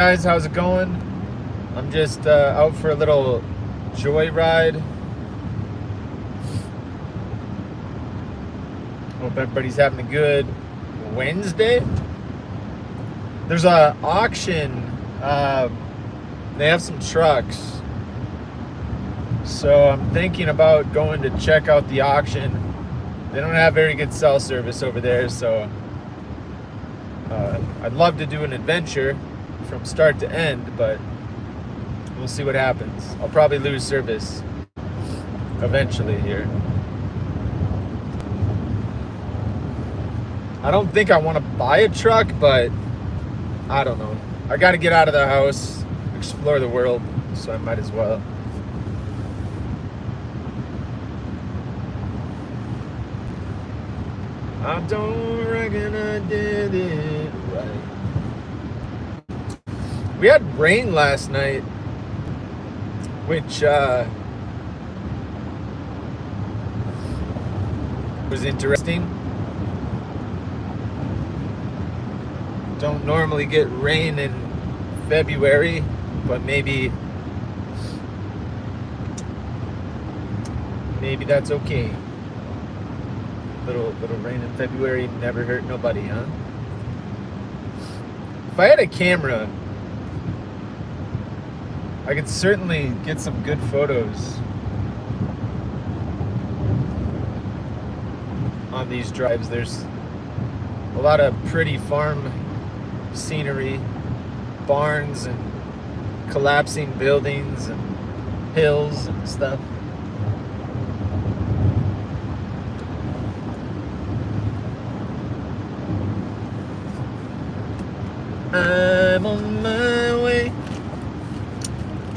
Guys, how's it going? I'm just out for a little joyride. Hope everybody's having a good Wednesday. There's a auction. They have some trucks, so I'm thinking about going to check out the auction. They don't have very good cell service over there, so I'd love to do an adventure from start to end, but we'll see what happens. I'll probably lose service eventually here. I don't think I want to buy a truck, but I don't know. I got to get out of the house, explore the world, so I might as well. I don't reckon I did it right. We had rain last night, which was interesting. Don't normally get rain in February, but maybe that's okay. Little rain in February never hurt nobody, huh? If I had a camera, I could certainly get some good photos on these drives. There's a lot of pretty farm scenery, barns and collapsing buildings and hills and stuff. I'm on my way,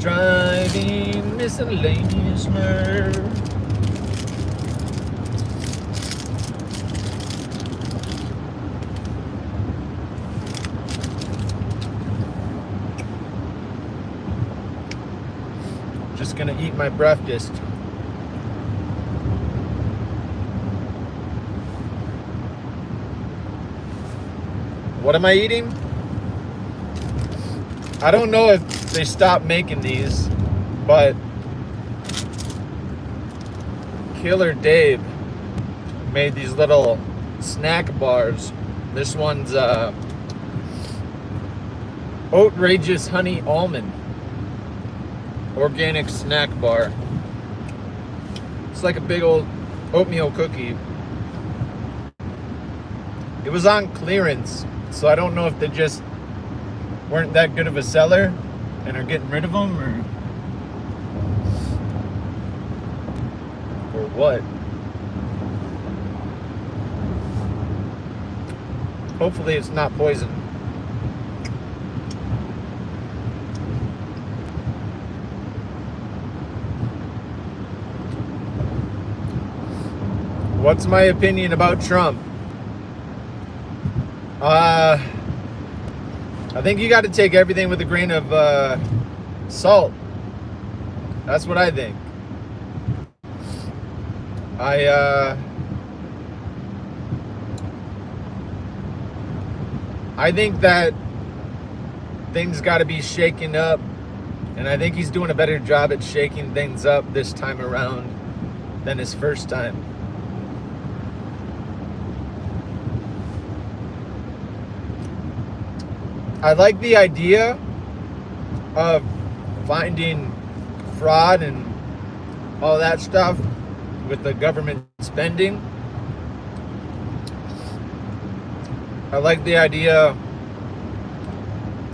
driving miscellaneous murder. Just gonna eat my breakfast. What am I eating? I don't know if they stopped making these, but Killer Dave made these little snack bars. This one's Outrageous Honey Almond organic snack bar. It's like a big old oatmeal cookie. It was on clearance, so I don't know if they just weren't that good of a seller and are getting rid of them, or what. Hopefully it's not poison. What's my opinion about Trump? I think you got to take everything with a grain of salt. That's what I think. I think that things got to be shaken up, and I think he's doing a better job at shaking things up this time around than his first time. I like the idea of finding fraud and all that stuff with the government spending. I like the idea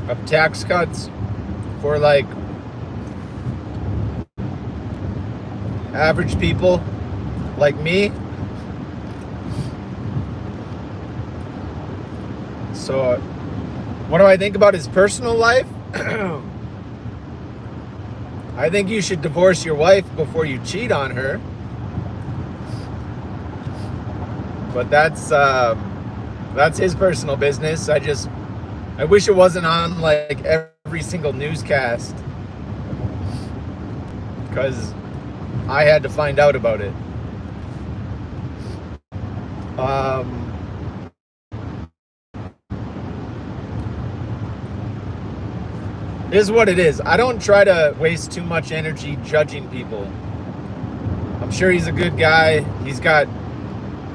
of tax cuts for like average people like me. So what do I think about his personal life? I think you should divorce your wife before you cheat on her. But that's his personal business. I wish it wasn't on like every single newscast, because I had to find out about it. It is what it is. I don't try to waste too much energy judging people. I'm sure he's a good guy. He's got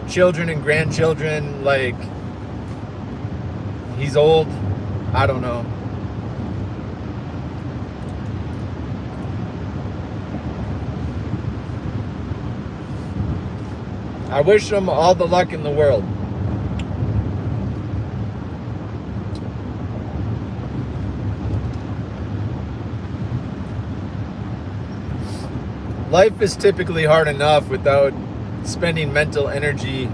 children and grandchildren. Like, he's old. I don't know. I wish him all the luck in the world. Life is typically hard enough without spending mental energy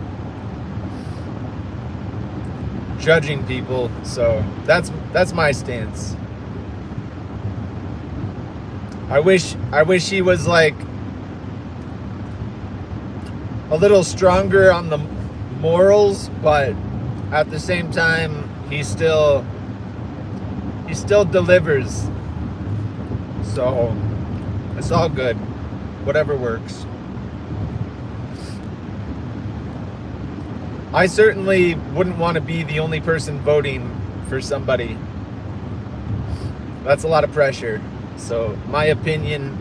judging people. So that's my stance. I wish he was like a little stronger on the morals, but at the same time he still delivers. So it's all good. Whatever works. I certainly wouldn't want to be the only person voting for somebody. That's a lot of pressure. So my opinion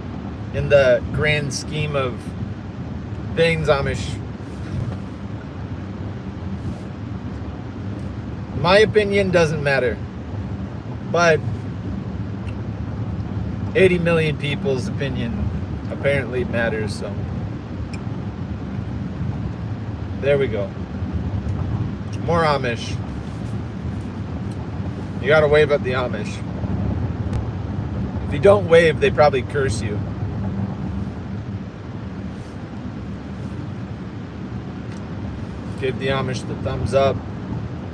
in the grand scheme of things, my opinion doesn't matter. But 80 million people's opinion apparently matters, so there we go. More Amish. You gotta wave at the Amish. If you don't wave, they probably curse you. Give the Amish the thumbs up.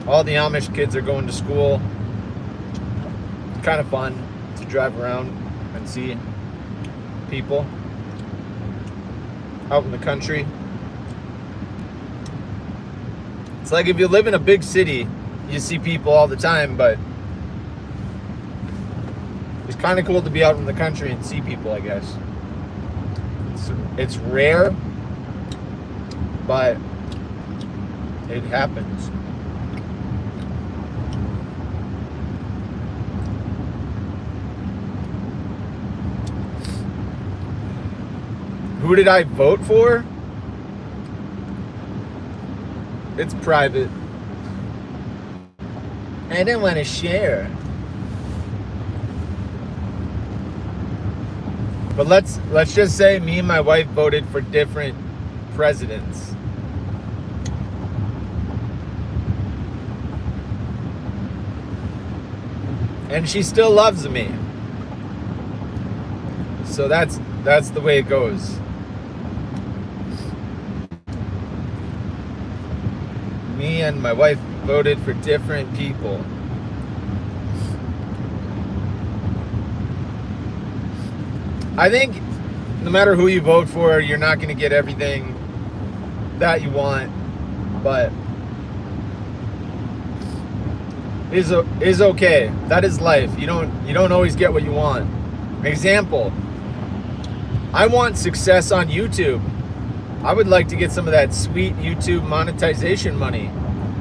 All the Amish kids are going to school. It's kind of fun to drive around and see people out in the country. It's like if you live in a big city, you see people all the time, but it's kind of cool to be out in the country and see people, I guess. It's rare, but it happens. Who did I vote for? It's private. I didn't want to share. But let's just say me and my wife voted for different presidents. And she still loves me. So that's the way it goes. Me and my wife voted for different people. I think no matter who you vote for, you're not going to get everything that you want, but is okay. That is life. You don't always get what you want. Example, I want success on YouTube. I would like to get some of that sweet YouTube monetization money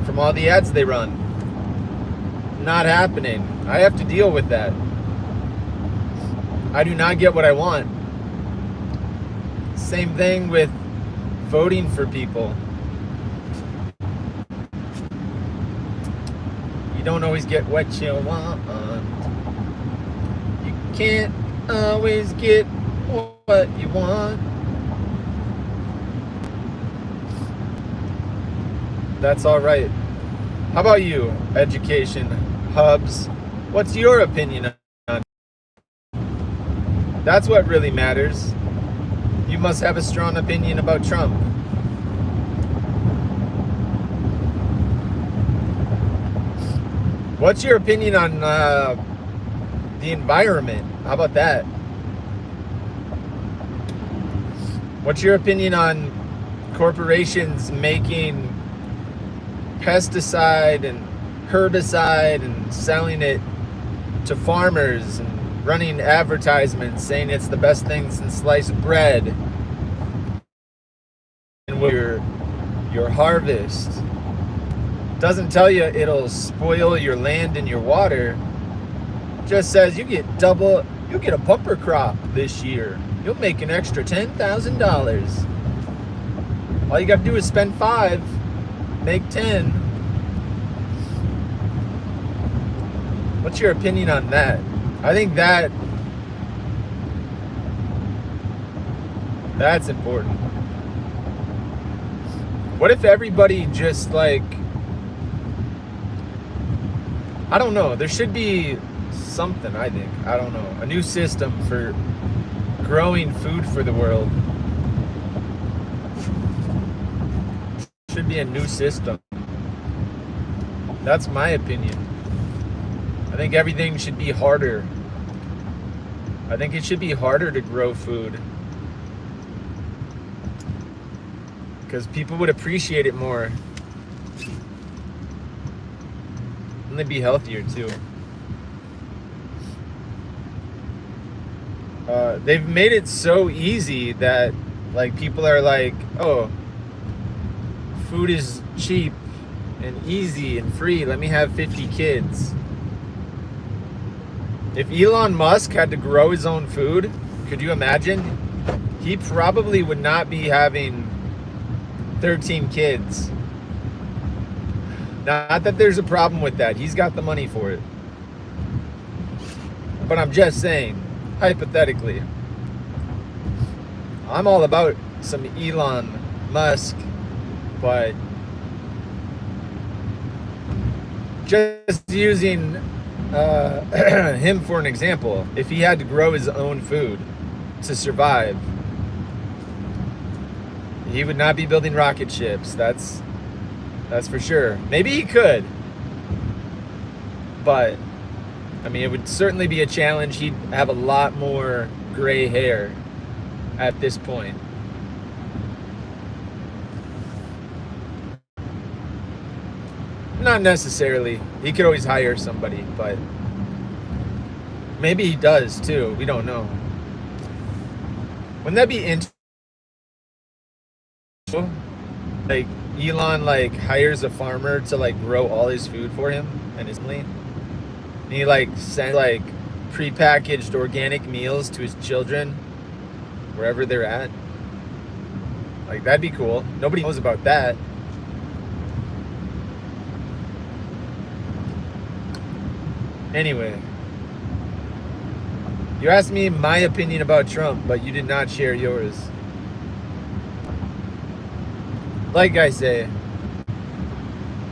from all the ads they run. Not happening. I have to deal with that. I do not get what I want. Same thing with voting for people. You don't always get what you want. You can't always get what you want. That's all right. How about you, Education Hubs? What's your opinion on it? That's what really matters. You must have a strong opinion about Trump. What's your opinion on the environment? How about that? What's your opinion on corporations making pesticide and herbicide and selling it to farmers and running advertisements saying it's the best thing since sliced bread, and your harvest doesn't tell you it'll spoil your land and your water, just says you'll get a bumper crop this year. You'll make an extra $10,000. All you got to do is spend 5, make 10. What's your opinion on that? I think that's important. What if everybody just like, I don't know, there should be something, I think, I don't know, a new system for growing food for the world. Should be a new system. That's my opinion. I think everything should be harder. I think it should be harder to grow food, because people would appreciate it more, and they'd be healthier too. They've made it so easy that like people are like, oh, food is cheap and easy and free, let me have 50 kids. If Elon Musk had to grow his own food, could you imagine? He probably would not be having 13 kids. Not that there's a problem with that. He's got the money for it. But I'm just saying, hypothetically, I'm all about some Elon Musk, but just using him for an example, if he had to grow his own food to survive, he would not be building rocket ships. That's for sure. Maybe he could, but I mean, it would certainly be a challenge. He'd have a lot more gray hair at this point. Not necessarily. He could always hire somebody, but maybe he does too. We don't know. Wouldn't that be interesting? Like Elon like hires a farmer to like grow all his food for him and his family. And he like sends like prepackaged organic meals to his children wherever they're at. Like that'd be cool. Nobody knows about that. Anyway, you asked me my opinion about Trump, but you did not share yours. Like I say,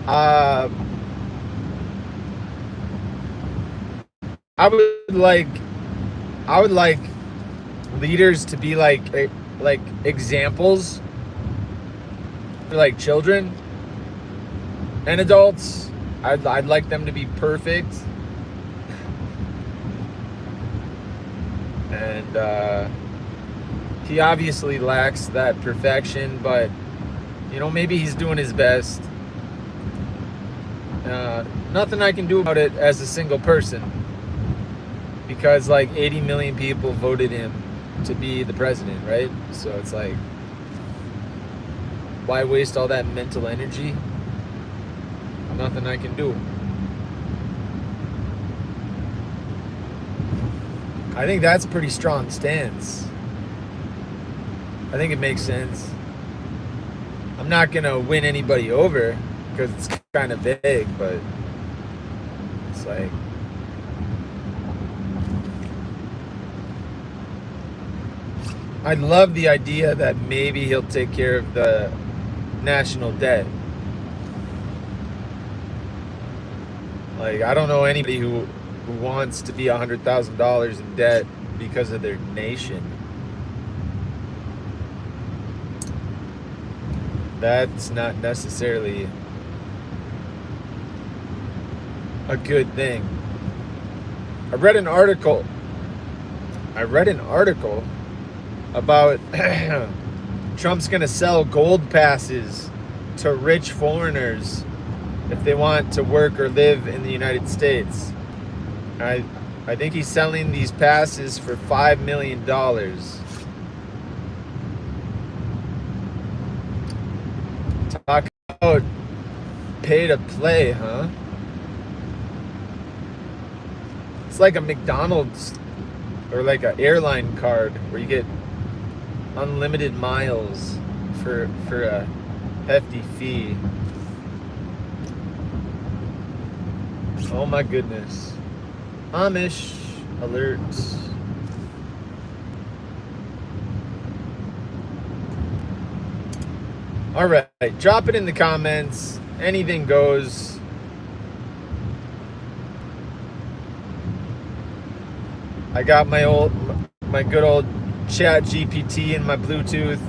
I would like leaders to be like examples for like children and adults. I'd like them to be perfect. And he obviously lacks that perfection, but you know, maybe he's doing his best. Nothing I can do about it as a single person, because like 80 million people voted him to be the president, right? So it's like, why waste all that mental energy? Nothing I can do. I think that's a pretty strong stance. I think it makes sense. I'm not going to win anybody over because it's kind of vague, but it's like, I love the idea that maybe he'll take care of the national debt. Like, I don't know anybody who wants to be $100,000 in debt because of their nation. That's not necessarily a good thing. I read an article about Trump's gonna sell gold passes to rich foreigners if they want to work or live in the United States. I think he's selling these passes for $5 million. Talk about pay to play, huh? It's like a McDonald's or like an airline card where you get unlimited miles for a hefty fee. Oh my goodness. Amish alerts. All right, drop it in the comments. Anything goes. I got my good old Chat GPT in my Bluetooth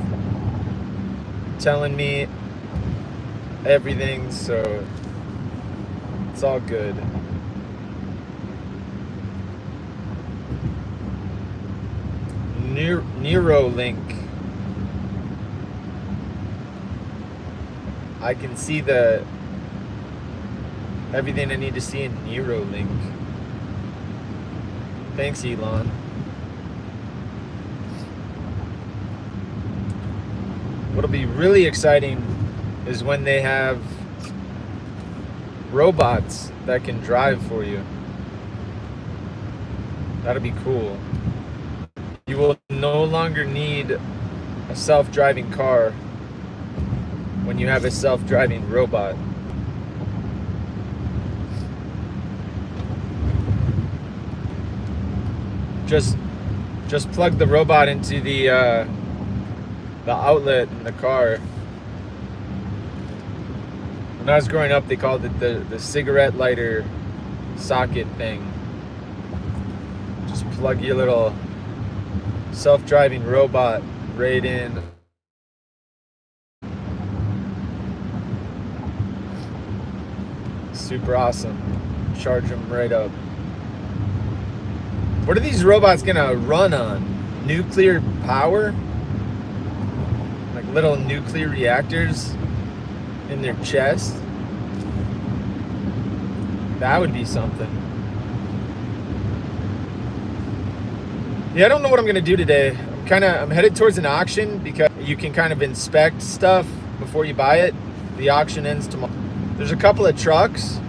telling me everything, so it's all good. Neuralink. I can see everything I need to see in Neuralink. Thanks, Elon. What'll be really exciting is when they have robots that can drive for you. That'll be cool. You will no longer need a self-driving car when you have a self-driving robot. Just plug the robot into the outlet in the car. When I was growing up, they called it the cigarette lighter socket thing. Just plug your little self-driving robot right in. Super awesome. Charge them right up. What are these robots gonna run on? Nuclear power? Like little nuclear reactors in their chest? That would be something. Yeah, I don't know what I'm gonna do today. I'm headed towards an auction because you can kind of inspect stuff before you buy it. The auction ends tomorrow. There's a couple of trucks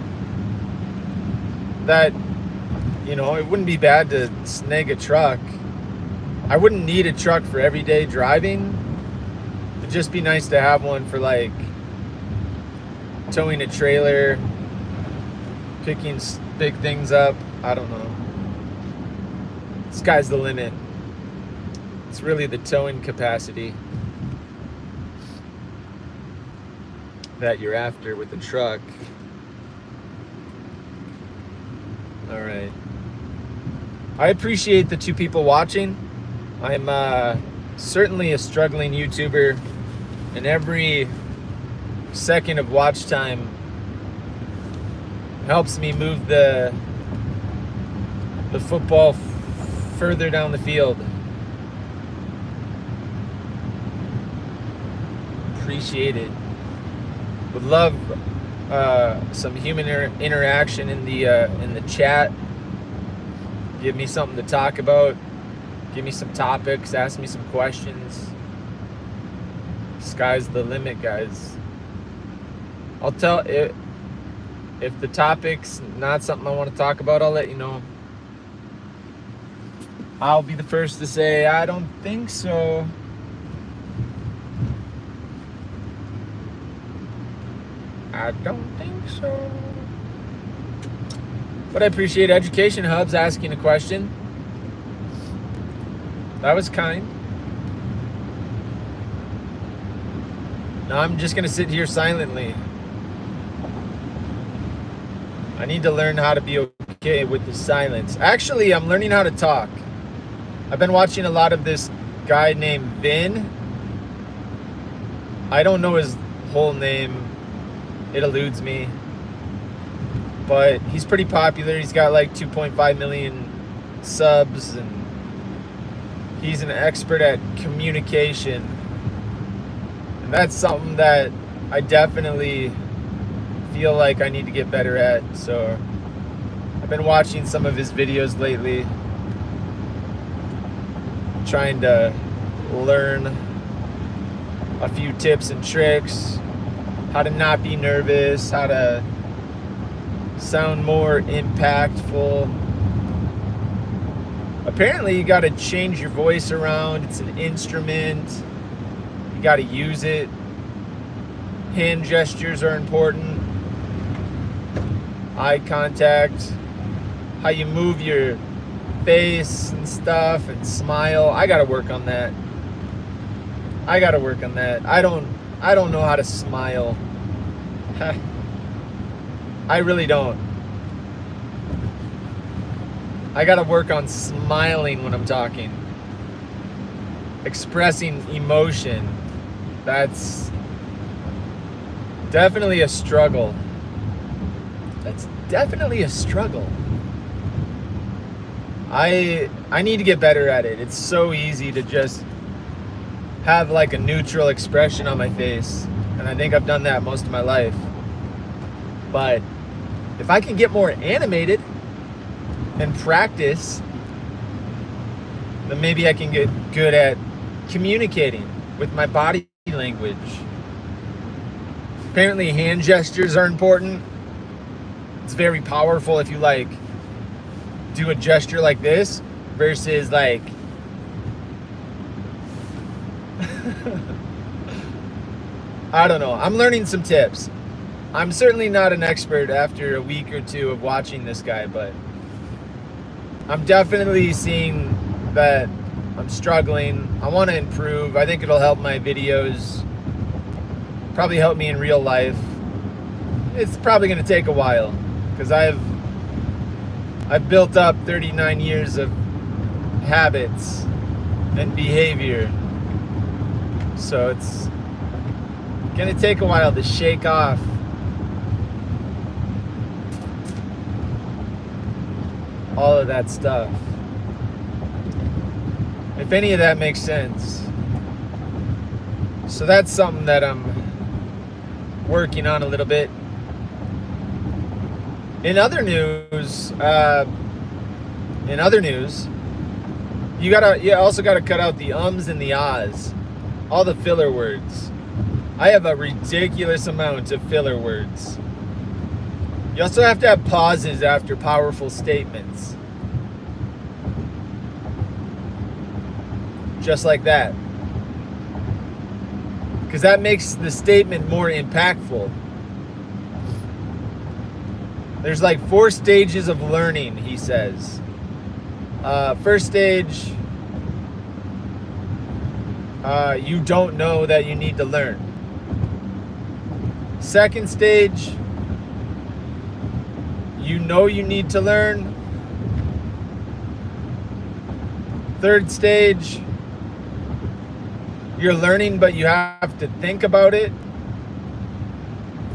that, it wouldn't be bad to snag a truck. I wouldn't need a truck for everyday driving. It'd just be nice to have one for like towing a trailer, picking big things up. I don't know. Sky's the limit. It's really the towing capacity that you're after with the truck. All right. I appreciate the 2 people watching. I'm certainly a struggling YouTuber, and every second of watch time helps me move the football further down the field. Appreciate it. Would love some human interaction in the chat. Give me something to talk about. Give me some topics. Ask me some questions. Sky's the limit, guys. I'll tell if the topic's not something I want to talk about, I'll let you know. I'll be the first to say I don't think so. I don't think so. But I appreciate Education Hubs asking a question. That was kind. Now I'm just gonna sit here silently. I need to learn how to be okay with the silence. Actually, I'm learning how to talk. I've been watching a lot of this guy named Vin. I don't know his whole name. It eludes me. But he's pretty popular. He's got like 2.5 million subs, and he's an expert at communication. And that's something that I definitely feel like I need to get better at. So I've been watching some of his videos lately, trying to learn a few tips and tricks, how to not be nervous, how to sound more impactful, apparently you got to change your voice around. It's an instrument. You got to use it. Hand gestures are important. Eye contact. How you move your face and stuff and smile. I got to work on that. I don't know how to smile. I really don't. I gotta work on smiling when I'm talking. Expressing emotion. That's definitely a struggle. I need to get better at it. It's so easy to just have like a neutral expression on my face. And I think I've done that most of my life. But if I can get more animated and practice, then maybe I can get good at communicating with my body language. Apparently hand gestures are important. It's very powerful if you like do a gesture like this versus like I don't know. I'm learning some tips. I'm certainly not an expert after a week or two of watching this guy, but I'm definitely seeing that I'm struggling. I want to improve. I think it'll help my videos. Probably help me in real life. It's probably going to take a while because I've built up 39 years of habits and behavior. So it's going to take a while to shake off all of that stuff. If any of that makes sense. So that's something that I'm working on a little bit. In other news, you also gotta cut out the ums and the ahs, all the filler words. I have a ridiculous amount of filler words. You also have to have pauses after powerful statements. Just like that. Because that makes the statement more impactful. There's like 4 stages of learning, he says. First stage, you don't know that you need to learn. Second stage, you know you need to learn. Third stage, you're learning but you have to think about it.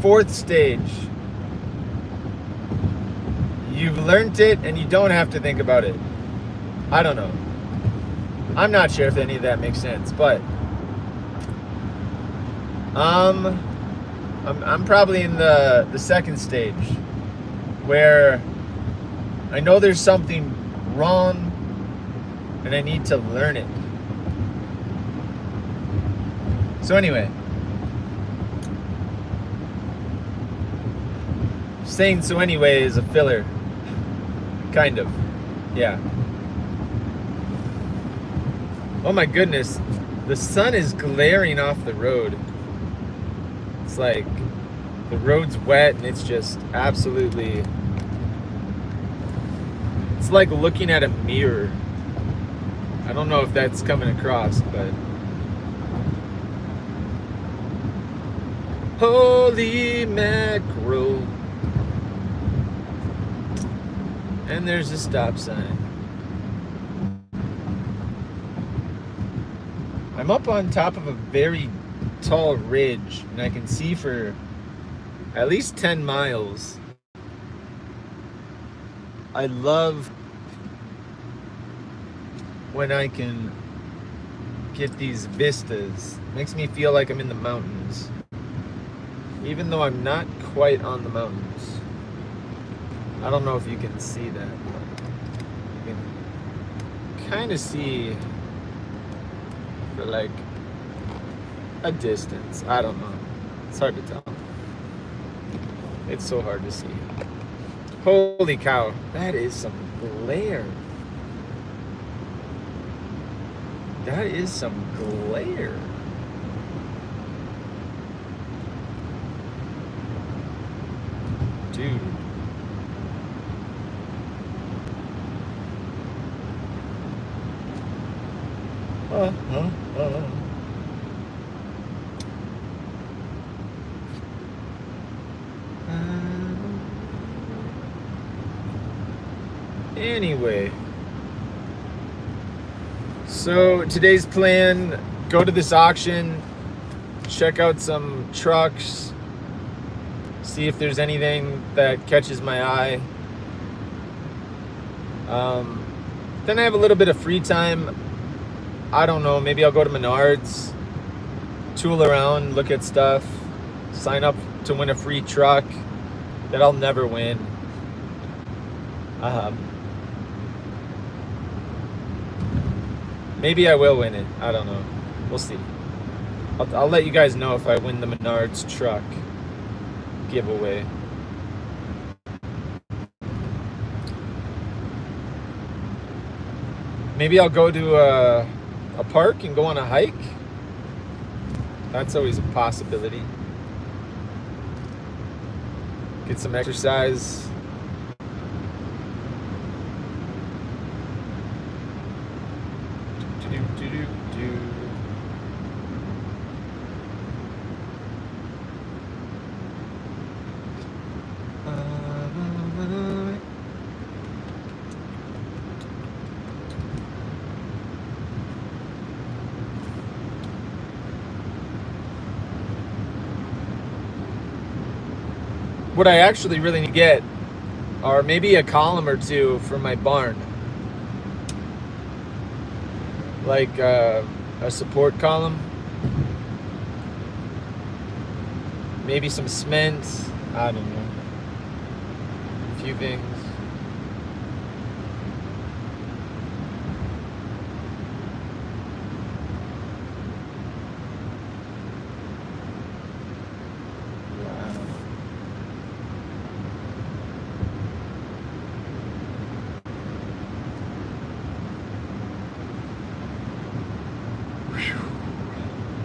Fourth stage, you've learned it and you don't have to think about it. I don't know. I'm not sure if any of that makes sense, but I'm probably in the second stage where I know there's something wrong and I need to learn it. So anyway, saying so anyway is a filler. Kind of. Yeah. Oh my goodness. The sun is glaring off the road. It's like the road's wet and it's just absolutely... It's like looking at a mirror. I don't know if that's coming across, but... Holy mackerel. And there's a stop sign. I'm up on top of a very tall ridge and I can see for at least 10 miles. I love when I can get these vistas. It makes me feel like I'm in the mountains. Even though I'm not quite on the mountains. I don't know if you can see that. You can kind of see for like a distance. I don't know. It's hard to tell. It's so hard to see. Holy cow. That is some glare. That is some glare. Dude. Anyway, so today's plan, go to this auction, check out some trucks, see if there's anything that catches my eye. Then I have a little bit of free time. I don't know, maybe I'll go to Menards, tool around, look at stuff, sign up to win a free truck that I'll never win. Maybe I will win it. I don't know. We'll see. I'll let you guys know if I win the Menards truck giveaway. Maybe I'll go to a park and go on a hike. That's always a possibility. Get some exercise. What I actually really need to get are maybe a column or two for my barn. Like a support column. Maybe some cement. I don't know. A few things.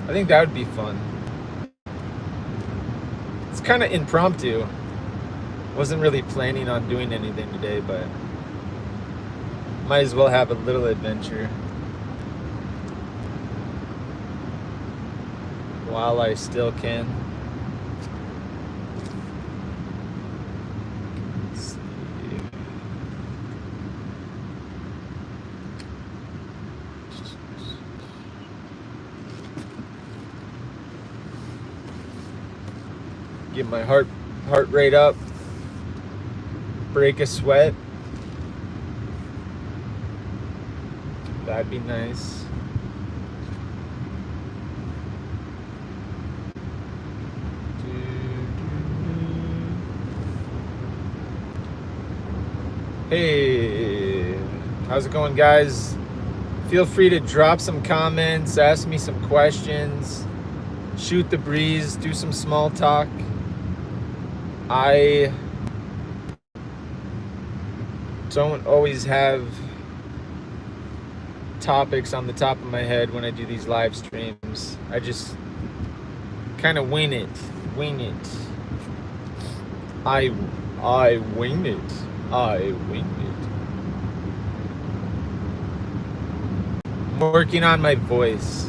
I think that would be fun. It's kind of impromptu. Wasn't really planning on doing anything today, but might as well have a little adventure while I still can. Let's see. Get my heart rate up, break a sweat. That'd be nice. Hey, how's it going, guys? Feel free to drop some comments, ask me some questions, shoot the breeze, do some small talk. I don't always have topics on the top of my head when I do these live streams. I just kind of wing it. I wing it. I'm working on my voice.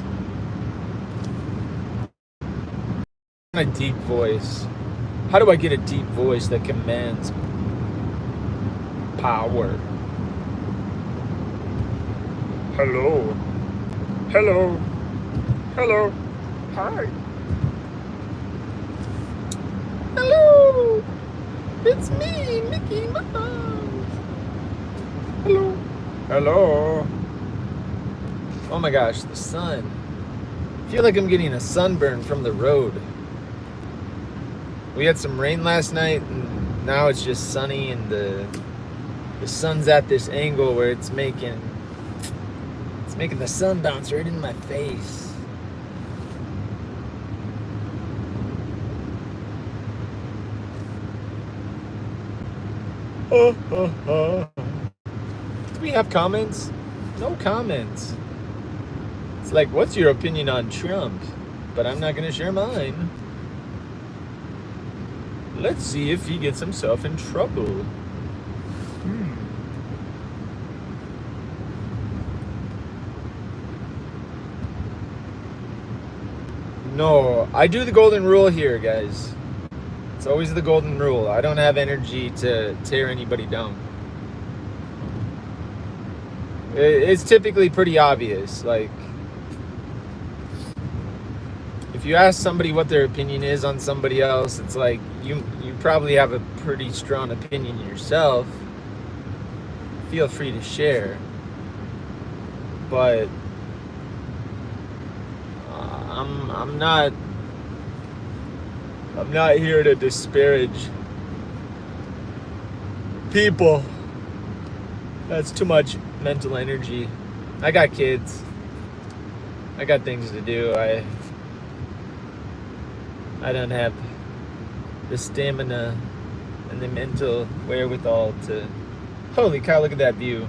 A deep voice. How do I get a deep voice that commands power? Hello. Hi. Hello. It's me, Mickey Mouse. Hello. Oh my gosh, the sun. I feel like I'm getting a sunburn from the road. We had some rain last night, and now it's just sunny, and the sun's at this angle where it's making the sun bounce right in my face. Do we have comments? No comments. It's like, what's your opinion on Trump? But I'm not going to share mine. Let's see if he gets himself in trouble. No, I do the golden rule here, guys. It's always the golden rule. I don't have energy to tear anybody down. It's typically pretty obvious. Like, if you ask somebody what their opinion is on somebody else, it's like you probably have a pretty strong opinion yourself. Feel free to share. But I'm not here to disparage people. That's too much mental energy. I got kids. I got things to do. I don't have the stamina and the mental wherewithal to... Holy cow, look at that view.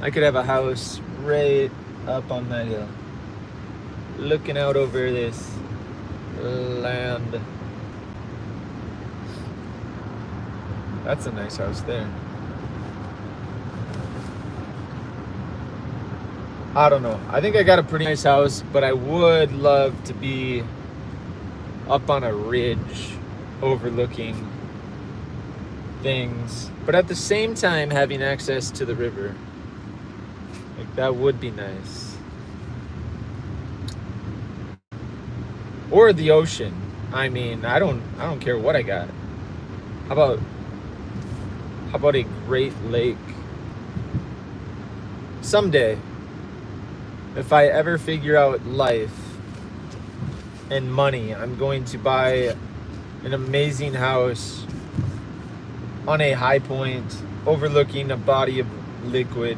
I could have a house right up on that hill, looking out over this land. That's a nice house there. I don't know. I think I got a pretty nice house, but I would love to be up on a ridge overlooking things, but at the same time having access to the river. Like, that would be nice. Or the ocean. I mean, I don't care what I got. How about a Great Lake? Someday, if I ever figure out life and money, I'm going to buy an amazing house on a high point overlooking a body of liquid.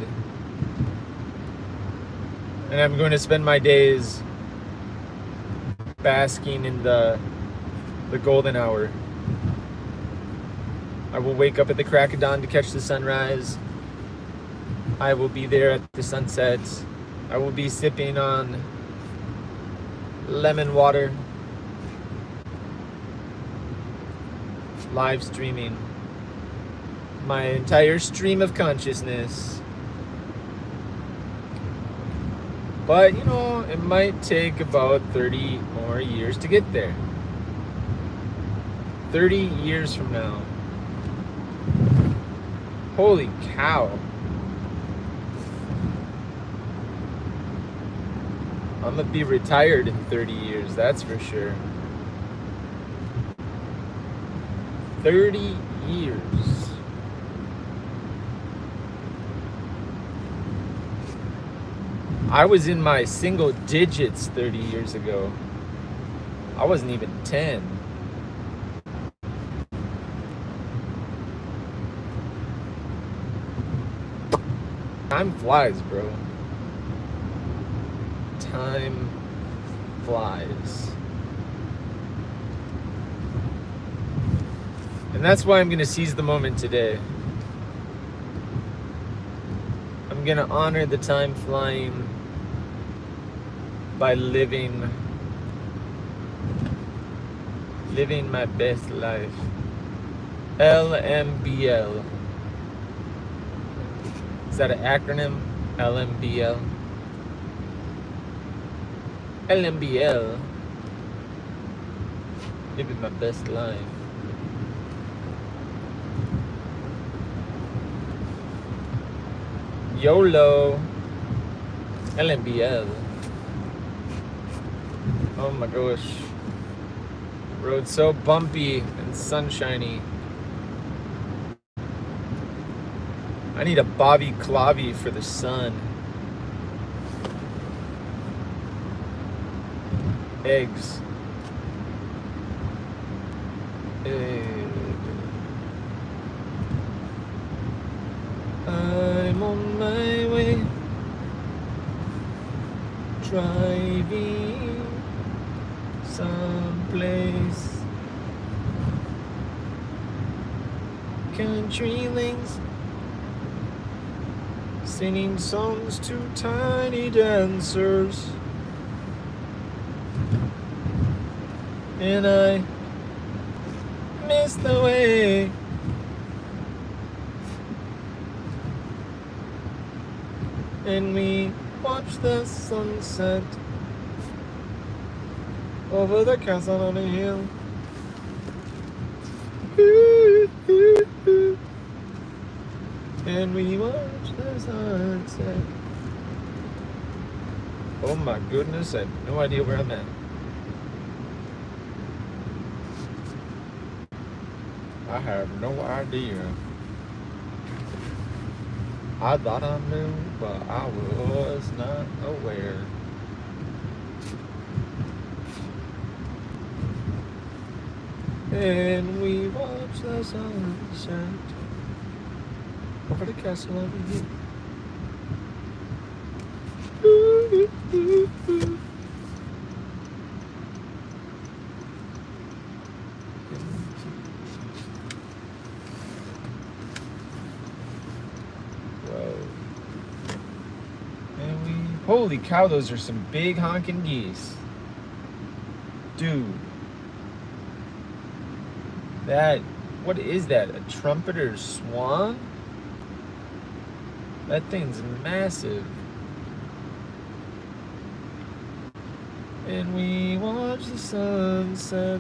And I'm going to spend my days basking in the golden hour. I will wake up at the crack of dawn to catch the sunrise. I will be there at the sunset. I will be sipping on lemon water, live streaming my entire stream of consciousness. But, you know, it might take about 30 more years to get there. 30 years from now. Holy cow. I'm gonna be retired in 30 years, that's for sure. 30 years. I was in my single digits 30 years ago. I wasn't even 10. Time flies, bro. Time flies. And that's why I'm going to seize the moment today. I'm going to honor the time flying by living my best life. LMBL. Is that an acronym? LMBL. LMBL. Living my best life. YOLO. LMBL. Oh my gosh. Road so bumpy and sunshiny. I need a Bobby Clavy for the sun. Eggs. I'm on my way, driving someplace. Country lanes, singing songs to tiny dancers. And I miss the way and we watch the sunset over the castle on the hill. And we watch the sunset. Oh my goodness, I have no idea where I'm at. I have no idea. I thought I knew, but I was not aware. And we watch the sunset over the castle over here. Holy cow, those are some big honking geese. Dude. What is that? A trumpeter swan? That thing's massive. And we watch the sunset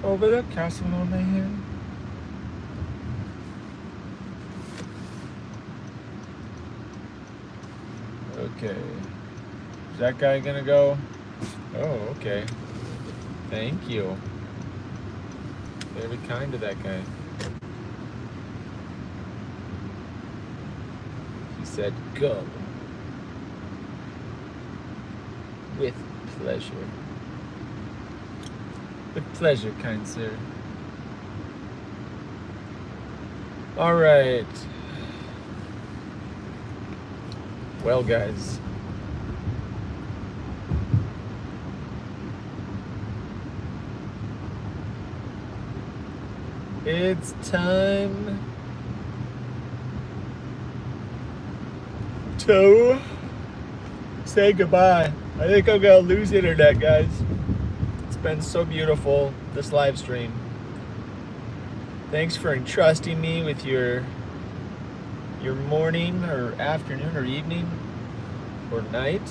over the castle on the hill. Okay. Is that guy gonna go? Oh, okay. Thank you. Very kind to that guy. He said, go. With pleasure. With pleasure, kind sir. All right. Well, guys. It's time to say goodbye. I think I'm gonna lose internet, guys. It's been so beautiful, this live stream. Thanks for entrusting me with your morning or afternoon or evening or night.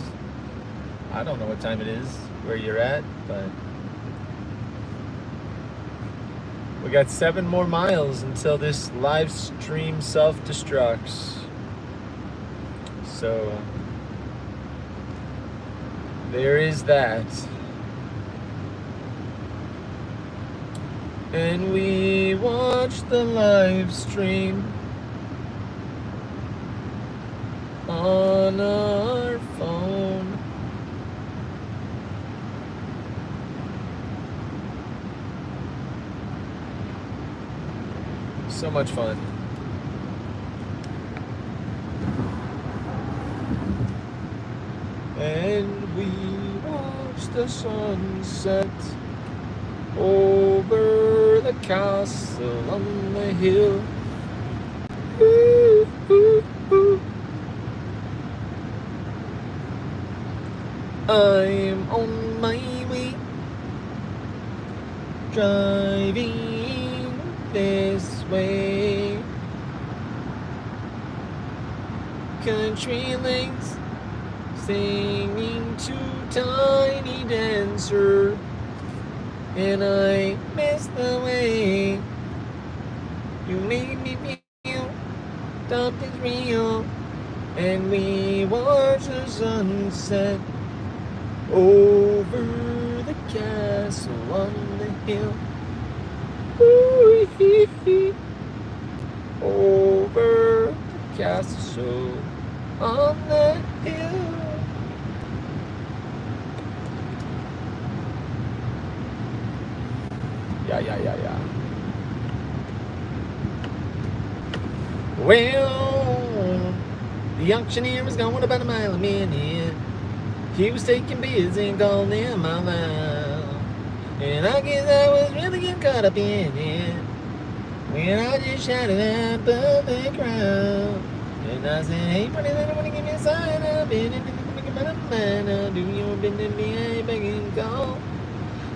I don't know what time it is where you're at, but we got 7 more miles until this live stream self-destructs. So there is that. And we watch the live stream on our phone. So much fun. And we watch the sunset over the castle on the hill. Ooh, ooh, ooh. I'm on my way, driving this way. Country lanes, singing to tiny dancer, and I miss the way you made me feel something's real. And we watch the sunset over the castle on the hill. Ooh-hee-hee. Over the castle on the hill. Yeah. Well, the auctioneer was going about a mile a minute. He was taking bids and calling them all out. And I guess I was really getting caught up in it. When I just shouted out above the crowd. And I said, hey, pretty little, wanna give me a sign? I've been in the making my mind. I'll do your business, me, I ain't begging call.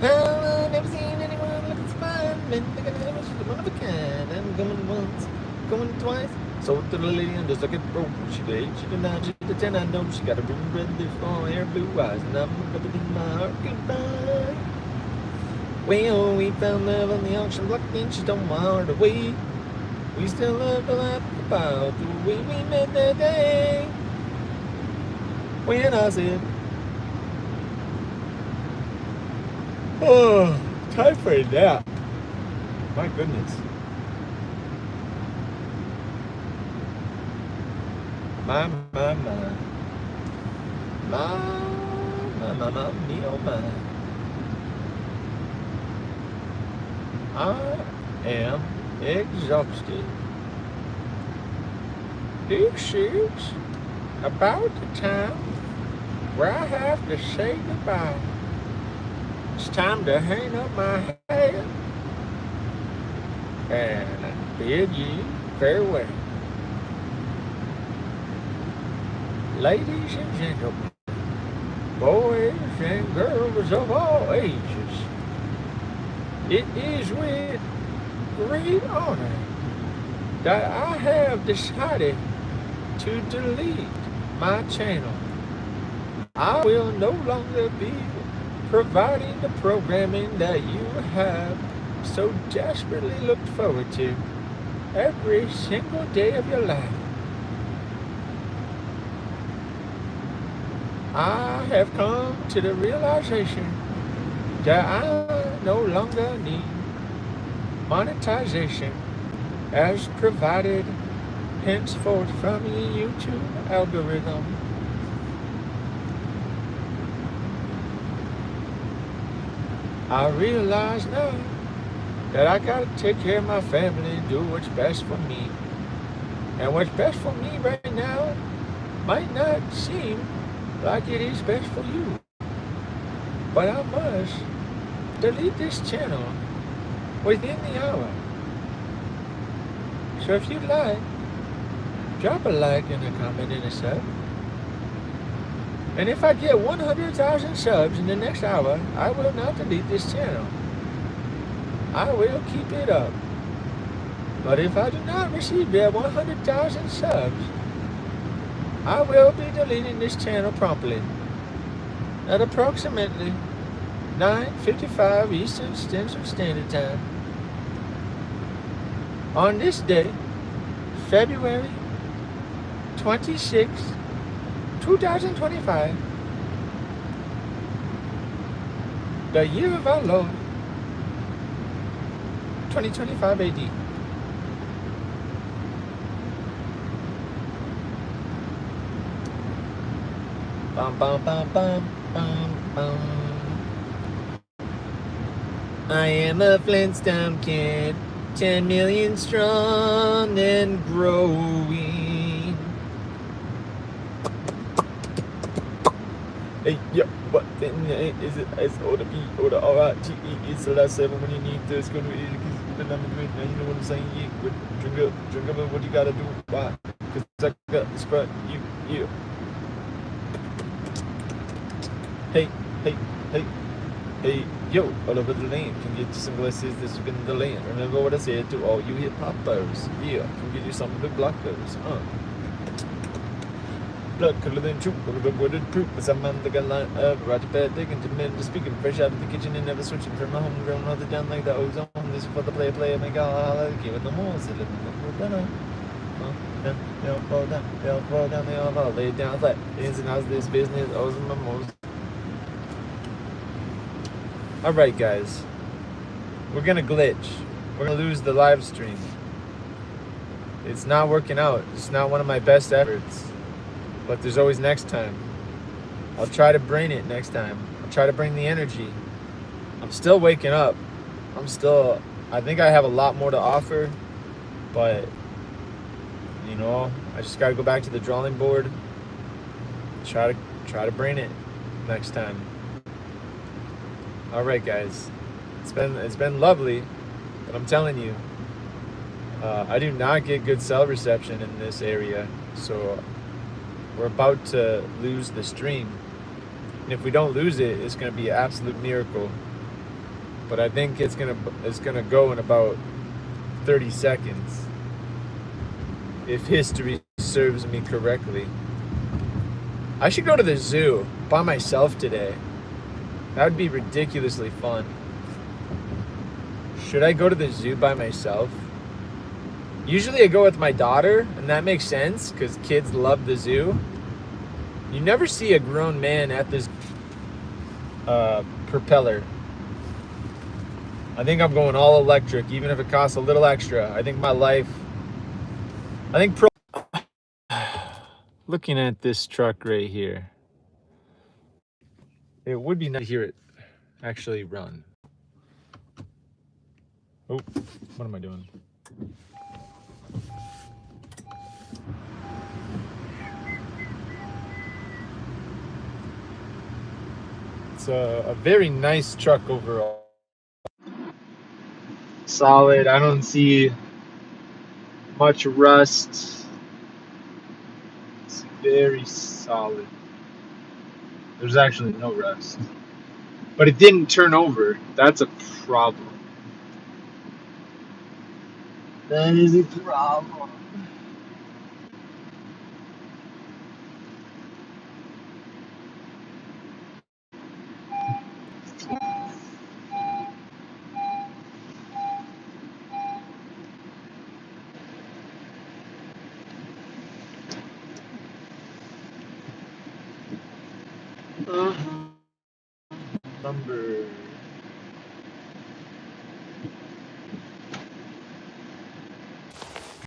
I've never seen anyone looking so fine. Been thinking that she's one of a kind. I'm going once, going twice. So to the lady and just like it broke. She the 8, she the 9, she the 10. I know she got a blue red lips, long hair, blue eyes. And I'm looking in my heart goodbye. Well, we found love on the auction block and she stole my heart away. We still love to laugh about the way we met that day. When I said, oh, time for a nap. My goodness. My. Me, oh my. I am exhausted. This is about the time where I have to say goodbye. It's time to hang up my hat and bid you farewell. Ladies and gentlemen, boys and girls of all ages, it is with great honor that I have decided to delete my channel. I will no longer be providing the programming that you have so desperately looked forward to every single day of your life. I have come to the realization that I no longer need monetization as provided henceforth from the YouTube algorithm. I realize now that I gotta take care of my family and do what's best for me. And what's best for me right now might not seem like it is best for you. But I must delete this channel within the hour. So if you'd like, drop a like and a comment and a sub. And if I get 100,000 subs in the next hour, I will not delete this channel. I will keep it up. But if I do not receive that 100,000 subs, I will be deleting this channel promptly at approximately 9:55 Eastern Standard Time on this day, February 26, 2025, the year of our Lord, 2025 AD. Bum, bum, bum, bum, bum, bum. I am a Flintstone kid, 10 million strong and growing. Hey, yeah, what then is it? It's O to B, O to R-I-T-E. It's the last 7 when you need to. It's going to be the number 3. Now you know what I'm saying? Yeah, drink up what you got to do. Why? Because I got this, but you. Hey, yo, all over the land, can get you some glasses that's in the land. Remember what I said to all you hip hoppers. Yeah, can get you some blue blockers. Blood color than troop, look at what it proof. But some man that got line up, right to bed, digging to men to speaking, fresh out of the kitchen and never switching from my homegrown, other down like the ozone. This is for the player, make all I give it the more, so let me look for dinner. They all fall down, they all fall, lay it down flat. Ins and outs of this business, O's and memos. Alright guys, we're gonna glitch. We're gonna lose the live stream. It's not working out. It's not one of my best efforts. But there's always next time. I'll try to bring it next time. I'll try to bring the energy. I'm still waking up. I think I have a lot more to offer. But, you know, I just gotta go back to the drawing board. Try to bring it next time. All right, guys, it's been lovely, but I'm telling you, I do not get good cell reception in this area, so we're about to lose the stream. And if we don't lose it, it's going to be an absolute miracle. But I think it's gonna go in about 30 seconds, if history serves me correctly. I should go to the zoo by myself today. That would be ridiculously fun. Should I go to the zoo by myself? Usually I go with my daughter, and that makes sense because kids love the zoo. You never see a grown man at this propeller. I think I'm going all electric, even if it costs a little extra. I think looking at this truck right here, it would be nice to hear it actually run. Oh, what am I doing? It's a very nice truck overall. Solid. I don't see much rust. It's very solid. There's actually no rust. But it didn't turn over. That's a problem. That is a problem. Number